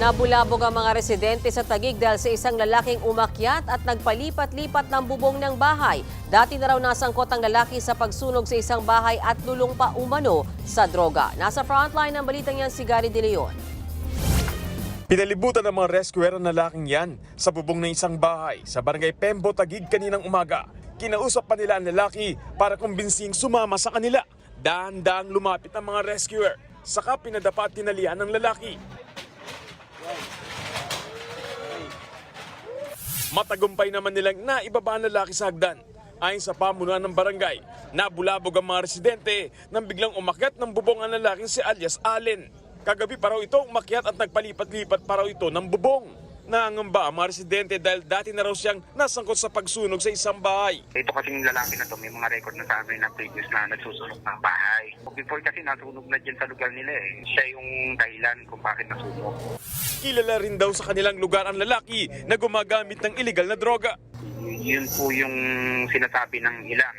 Nabulabog ang mga residente sa Taguig dahil sa isang lalaking umakyat at nagpalipat-lipat ng bubong ng bahay. Dati na raw nasangkot ang lalaki sa pagsunog sa isang bahay at lulong pa umano sa droga. Nasa frontline ng balitang yan si Gary De Leon. Pinalibutan ng mga rescuer ang lalaking yan sa bubong ng isang bahay sa barangay Pembo, Taguig kaninang umaga. Kinausap pa nila ang lalaki para kumbinsing sumama sa kanila. Dahan-dahang lumapit ang mga rescuer, saka pinadapa at tinalian ng lalaki. Matagumpay naman nilang naibaba ang lalaki sa hagdan. Ayon sa pamunuan ng barangay, nabulabog ang mga residente nang biglang umakyat ng bubong ang lalaking si alias Allen. Kagabi pa raw ito umakyat at nagpalipat-lipat pa raw ito ng bubong. Nangangamba ang mga residente dahil dati na raw siyang nasangkot sa pagsunog sa isang bahay. Ito kasing lalaki na to, may mga record na sa amin na previous na nagsusunog ng bahay. Before kasi nasunog na dyan sa lugar nila eh. Siya yung dahilan kung bakit nasunog. Kilala rin daw sa kanilang lugar ang lalaki na gumagamit ng illegal na droga. Yun po yung sinasabi ng ilang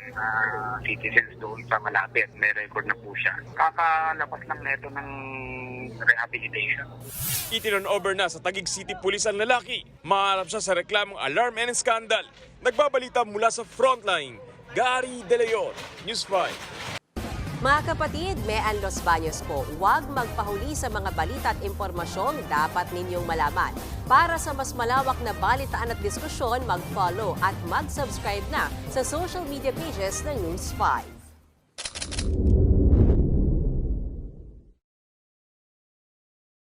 citizens doon sa malapit. May record na po siya. Kakalabas lang neto ng rehabilitation. Itinon over na sa Taguig City Police ang lalaki. Maharap siya sa reklamong alarm and scandal. Nagbabalita mula sa frontline, Gary De Leon, News 5. Mga kapatid, Mean Los Baños po, huwag magpahuli sa mga balita at impormasyong dapat ninyong malaman. Para sa mas malawak na balitaan at diskusyon, mag-follow at mag-subscribe na sa social media pages ng News 5.